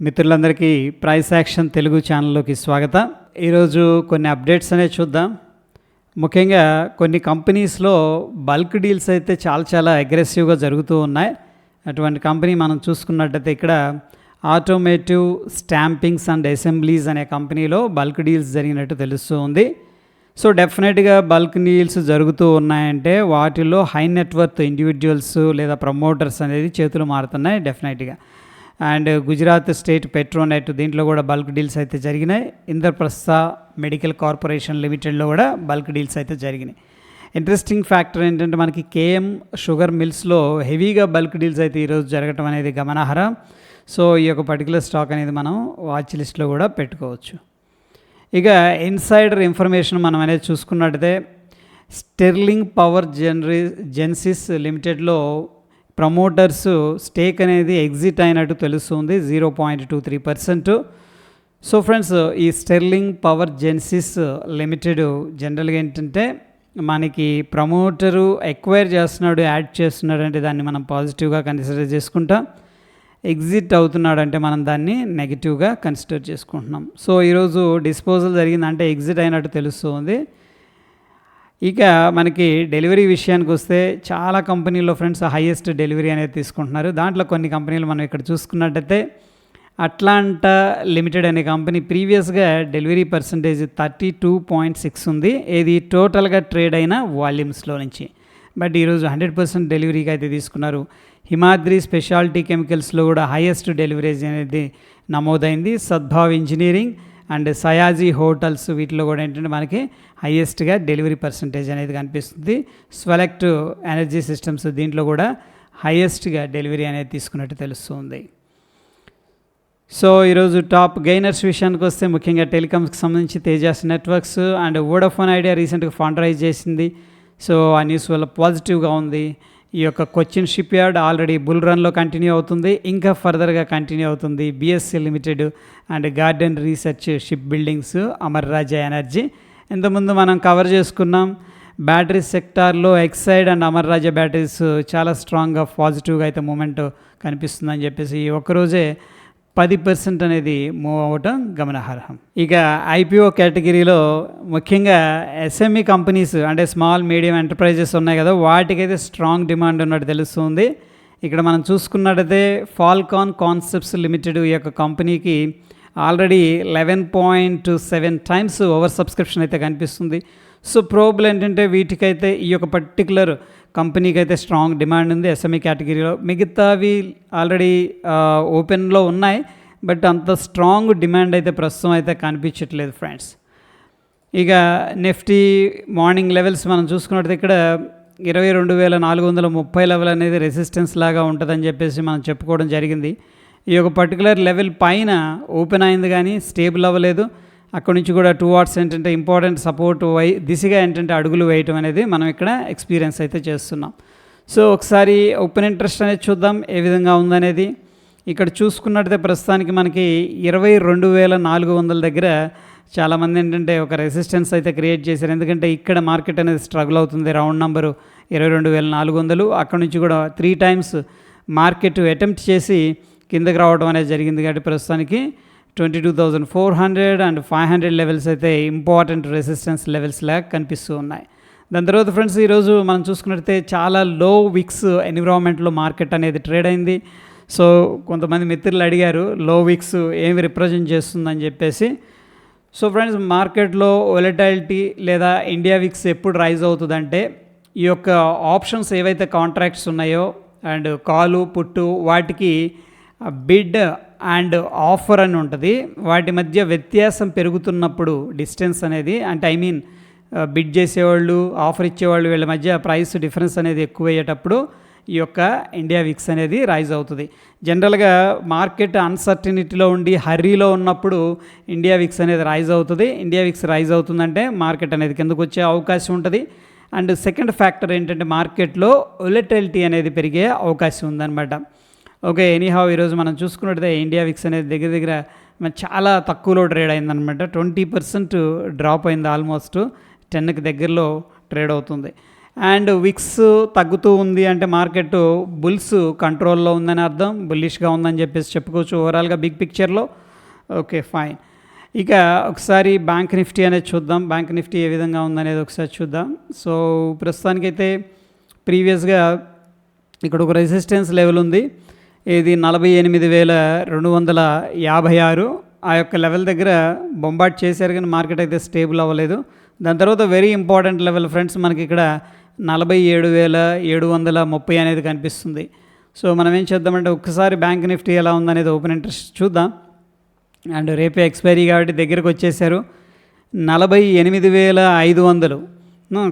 మిత్రులందరికీ price action Telugu ఛానల్లోకి స్వాగతం. ఈరోజు కొన్ని అప్డేట్స్ అనేవి చూద్దాం. ముఖ్యంగా కొన్ని కంపెనీస్లో బల్క్ డీల్స్ అయితే చాలా అగ్రెసివ్గా జరుగుతూ ఉన్నాయి. అటువంటి కంపెనీ మనం చూసుకున్నట్టయితే ఇక్కడ ఆటోమేటివ్ స్టాంపింగ్స్ అండ్ అసెంబ్లీస్ అనే కంపెనీలో బల్క్ డీల్స్ జరిగినట్టు తెలుస్తూ ఉంది. సో డెఫినెట్గా బల్క్ డీల్స్ జరుగుతూ ఉన్నాయంటే వాటిల్లో హై నెట్వర్త్ ఇండివిజువల్స్ లేదా ప్రమోటర్స్ అనేది చేతులు మారుతున్నాయి డెఫినెట్గా. అండ్ గుజరాత్ స్టేట్ పెట్రోనెట్ దీంట్లో కూడా బల్క్ డీల్స్ అయితే జరిగినాయి. ఇంద్రప్రస్థ మెడికల్ కార్పొరేషన్ లిమిటెడ్లో కూడా బల్క్ డీల్స్ అయితే జరిగినాయి. ఇంట్రెస్టింగ్ ఫ్యాక్టర్ ఏంటంటే మనకి కేఎం షుగర్ మిల్స్లో హెవీగా బల్క్ డీల్స్ అయితే ఈరోజు జరగటం అనేది గమనార్హం. సో ఈ యొక్క పర్టికులర్ స్టాక్ అనేది మనం వాచ్ లిస్ట్లో కూడా పెట్టుకోవచ్చు. ఇక ఇన్సైడర్ ఇన్ఫర్మేషన్ మనం అనేది చూసుకున్నట్టయితే స్టెర్లింగ్ పవర్ జెన్సిస్ లిమిటెడ్లో ప్రమోటర్స్ స్టేక్ అనేది ఎగ్జిట్ అయినట్టు తెలుస్తుంది 0.23%. సో ఫ్రెండ్స్, ఈ స్టెర్లింగ్ పవర్ జెన్సిస్ లిమిటెడ్ జనరల్గా ఏంటంటే మనకి ప్రమోటరు ఎక్వైర్ చేస్తున్నాడు, యాడ్ చేస్తున్నాడు అంటే దాన్ని మనం పాజిటివ్గా కన్సిడర్ చేసుకుంటాం. ఎగ్జిట్ అవుతున్నాడు అంటే మనం దాన్ని నెగిటివ్గా కన్సిడర్ చేసుకుంటున్నాం. సో ఈరోజు డిస్పోజల్ జరిగిందంటే ఎగ్జిట్ అయినట్టు తెలుస్తుంది. ఇక మనకి డెలివరీ విషయానికి వస్తే చాలా కంపెనీల్లో ఫ్రెండ్స్ హైయెస్ట్ డెలివరీ అనేది తీసుకుంటున్నారు. దాంట్లో కొన్ని కంపెనీలు మనం ఇక్కడ చూసుకున్నట్టయితే అట్లాంటా లిమిటెడ్ అనే కంపెనీ ప్రీవియస్గా డెలివరీ పర్సంటేజ్ 32.6 ఉంది, ఇది టోటల్గా ట్రేడ్ అయిన వాల్యూమ్స్లో నుంచి. బట్ ఈరోజు 100% డెలివరీకి అయితే తీసుకున్నారు. హిమాద్రి స్పెషాలిటీ కెమికల్స్లో కూడా హైయెస్ట్ డెలివరీస్ అనేది నమోదైంది. Sadbhav engineering and Sayaji hotels వీటిలో కూడా ఏంటంటే మనకి హైయెస్ట్గా డెలివరీ పర్సంటేజ్ అనేది కనిపిస్తుంది. స్వెలెక్ట్ ఎనర్జీ సిస్టమ్స్ దీంట్లో కూడా హైయెస్ట్గా డెలివరీ అనేది తీసుకున్నట్టు తెలుస్తుంది. సో ఈరోజు టాప్ గెయినర్స్ విషయానికి వస్తే ముఖ్యంగా టెలికామ్స్కి సంబంధించి Tejas Networks and Vodafone Idea రీసెంట్గా ఫండ్ రైజ్ చేసింది. సో ఆ న్యూస్ వల్ల పాజిటివ్గా ఉంది. ఈ యొక్క Cochin shipyard already bull రన్లో కంటిన్యూ అవుతుంది, ఇంకా ఫర్దర్గా కంటిన్యూ అవుతుంది. BSC Limited and Garden research ship buildings, Amar Raja energy ఇంతకుముందు మనం కవర్ చేసుకున్నాం. బ్యాటరీ సెక్టార్లో Exide and Amar Raja batteries చాలా స్ట్రాంగ్గా పాజిటివ్గా అయితే మూమెంట్ కనిపిస్తుందని చెప్పేసి ఒక్కరోజే 10% అనేది మూవ్ అవ్వటం గమనార్హం. ఇక ఐపీఓ కేటగిరీలో ముఖ్యంగా ఎస్ఎంఈ కంపెనీస్ అంటే స్మాల్ మీడియం ఎంటర్ప్రైజెస్ ఉన్నాయి కదా, వాటికైతే స్ట్రాంగ్ డిమాండ్ ఉన్నట్టు తెలుస్తుంది. ఇక్కడ మనం చూసుకున్నట్టయితే ఫాల్కాన్ కాన్సెప్ట్స్ లిమిటెడ్ ఈ యొక్క కంపెనీకి ఆల్రెడీ 11.7 టైమ్స్ ఓవర్ సబ్స్క్రిప్షన్ అయితే కనిపిస్తుంది. సో ప్రోబుల్ ఏంటంటే వీటికైతే ఈ యొక్క పర్టికులర్ కంపెనీకి అయితే స్ట్రాంగ్ డిమాండ్ ఉంది ఎస్ఎంఈ కేటగిరీలో. మిగతావి ఆల్రెడీ ఓపెన్లో ఉన్నాయి, బట్ అంత స్ట్రాంగ్ డిమాండ్ అయితే ప్రస్తుతం అయితే కనిపించట్లేదు ఫ్రెండ్స్. ఇక నిఫ్టీ మార్నింగ్ లెవెల్స్ మనం చూసుకున్నట్టు ఇక్కడ 22,430 లెవెల్ అనేది రెసిస్టెన్స్ లాగా ఉంటుందని చెప్పేసి మనం చెప్పుకోవడం జరిగింది. ఈ యొక్క పర్టికులర్ లెవెల్ పైన ఓపెన్ అయింది కానీ స్టేబుల్ అవ్వలేదు. అక్కడి నుంచి కూడా టువార్డ్స్ ఏంటంటే ఇంపార్టెంట్ సపోర్ట్ దిశగా ఏంటంటే అడుగులు వేయటం అనేది మనం ఇక్కడ ఎక్స్పీరియన్స్ అయితే చేస్తున్నాం. సో ఒకసారి ఓపెన్ ఇంట్రెస్ట్ అనేది చూద్దాం ఏ విధంగా ఉందనేది. ఇక్కడ చూసుకున్నట్టయితే ప్రస్తుతానికి మనకి 22,400 దగ్గర చాలామంది ఏంటంటే ఒక రెసిస్టెన్స్ అయితే క్రియేట్ చేశారు. ఎందుకంటే ఇక్కడ మార్కెట్ అనేది స్ట్రగుల్ అవుతుంది. Round number 22,400. అక్కడ నుంచి కూడా 3 టైమ్స్ మార్కెట్ అటెంప్ట్ చేసి కిందకి రావడం అనేది జరిగింది. కాబట్టి ప్రస్తుతానికి 22,400 అండ్ 500 లెవెల్స్ అయితే ఇంపార్టెంట్ రెసిస్టెన్స్ లెవెల్స్ లాగా కనిపిస్తూ ఉన్నాయి. దాని తర్వాత ఫ్రెండ్స్ ఈరోజు మనం చూసుకున్నట్టయితే చాలా లో విక్స్ ఎన్విరాన్మెంట్లో మార్కెట్ అనేది ట్రేడ్ అయింది. సో కొంతమంది మిత్రులు అడిగారు లో విక్స్ ఏమి రిప్రజెంట్ చేస్తుందని చెప్పేసి. సో ఫ్రెండ్స్, మార్కెట్లో వొలటాలిటీ లేదా ఇండియా విక్స్ ఎప్పుడు రైజ్ అవుతుందంటే ఈ యొక్క ఆప్షన్స్ ఏవైతే కాంట్రాక్ట్స్ ఉన్నాయో అండ్ కాలు పుట్టు వాటికి బిడ్ అండ్ ఆఫర్ అని ఉంటుంది. వాటి మధ్య వ్యత్యాసం పెరుగుతున్నప్పుడు డిస్టెన్స్ అనేది అంటే బిడ్ చేసేవాళ్ళు ఆఫర్ ఇచ్చేవాళ్ళు వీళ్ళ మధ్య ప్రైస్ డిఫరెన్స్ అనేది ఎక్కువ అయ్యేటప్పుడు ఈ యొక్క ఇండియా విక్స్ అనేది రైజ్ అవుతుంది. జనరల్గా మార్కెట్ అన్సర్టనిటీలో ఉండి హర్రీలో ఉన్నప్పుడు ఇండియా విక్స్ అనేది రైజ్ అవుతుంది. ఇండియా విక్స్ రైజ్ అవుతుందంటే మార్కెట్ అనేది కిందకు వచ్చే అవకాశం ఉంటుంది. అండ్ సెకండ్ ఫ్యాక్టర్ ఏంటంటే మార్కెట్లో వొలటిలిటీ అనేది పెరిగే అవకాశం ఉందన్నమాట. ఓకే, ఎనీహౌ ఈరోజు మనం చూసుకున్నట్టయితే ఇండియా విక్స్ అనేది దగ్గర చాలా తక్కువలో ట్రేడ్ అయిందనమాట. 20% డ్రాప్ అయింది, ఆల్మోస్ట్ 10కి దగ్గరలో ట్రేడ్ అవుతుంది. అండ్ విక్స్ తగ్గుతూ ఉంది అంటే మార్కెట్ బుల్స్ కంట్రోల్లో ఉందని అర్థం, బుల్లిష్గా ఉందని చెప్పేసి చెప్పుకోవచ్చు ఓవరాల్గా బిగ్ పిక్చర్లో. Okay fine. ఇక ఒకసారి బ్యాంక్ నిఫ్టీ అనేది చూద్దాం. బ్యాంక్ నిఫ్టీ ఏ విధంగా ఉందనేది ఒకసారి చూద్దాం. సో ప్రస్తుతానికైతే ప్రీవియస్గా ఇక్కడ ఒక రెసిస్టెన్స్ లెవెల్ ఉంది, ఇది 48,256. ఆ యొక్క లెవెల్ దగ్గర బొంబాట్ చేశారు కానీ మార్కెట్ అయితే స్టేబుల్ అవ్వలేదు. దాని తర్వాత వెరీ ఇంపార్టెంట్ లెవెల్ ఫ్రెండ్స్ మనకి ఇక్కడ 47,730 అనేది కనిపిస్తుంది. సో మనం ఏం చేద్దామంటే ఒక్కసారి బ్యాంక్ నిఫ్టీ ఎలా ఉందనేది ఓపెన్ ఇంట్రెస్ట్ చూద్దాం. అండ్ రేపే ఎక్స్పైరీ కాబట్టి దగ్గరకు వచ్చేసారు. 48,500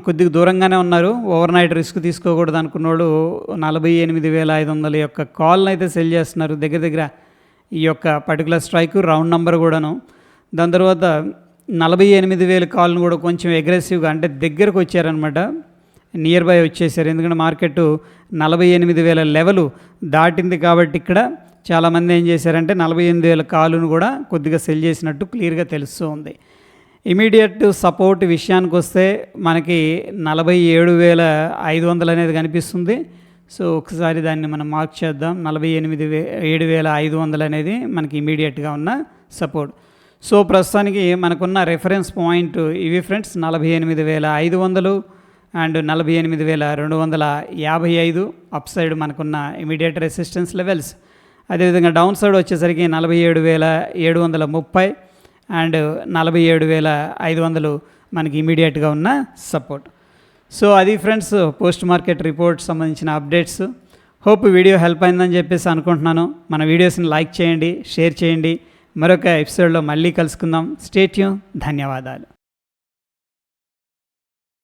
కొద్దిగా దూరంగానే ఉన్నారు. ఓవర్ నైట్ రిస్క్ తీసుకోకూడదు అనుకున్నోడు 48,500 యొక్క కాల్ని అయితే సెల్ చేస్తున్నారు. దగ్గర ఈ యొక్క పర్టికులర్ స్ట్రైక్ రౌండ్ నెంబర్ కూడాను. దాని తర్వాత 48,000 కాల్ను కూడా కొంచెం అగ్రెసివ్గా అంటే దగ్గరకు వచ్చారనమాట, నియర్ బై వచ్చేసారు. ఎందుకంటే మార్కెట్ 48,000 లెవెల్ దాటింది కాబట్టి ఇక్కడ చాలామంది ఏం చేశారంటే 48,000 కాలును కూడా కొద్దిగా సెల్ చేసినట్టు క్లియర్గా తెలుస్తూ ఉంది. ఇమీడియట్ సపోర్ట్ విషయానికి వస్తే మనకి 47,500 అనేది కనిపిస్తుంది. సో ఒకసారి దాన్ని మనం మార్క్ చేద్దాం. 47,500 అనేది మనకి ఇమీడియట్గా ఉన్న సపోర్ట్. సో ప్రస్తుతానికి మనకున్న రెఫరెన్స్ పాయింట్ ఇవి ఫ్రెండ్స్, 48,500 అండ్ 48,255 అప్ సైడ్ మనకున్న ఇమీడియట్ రెసిస్టెన్స్ లెవెల్స్. అదేవిధంగా డౌన్ సైడ్ వచ్చేసరికి 47,730 అండ్ 47,500 మనకి ఇమీడియట్గా ఉన్న సపోర్ట్. సో అది ఫ్రెండ్స్ పోస్ట్ మార్కెట్ రిపోర్ట్ సంబంధించిన అప్డేట్స్. హోప్ వీడియో హెల్ప్ అయిందని చెప్పేసి అనుకుంటున్నాను. మన వీడియోస్ని లైక్ చేయండి, షేర్ చేయండి. మరొక ఎపిసోడ్లో మళ్ళీ కలుసుకుందాం. Stay tune. ధన్యవాదాలు.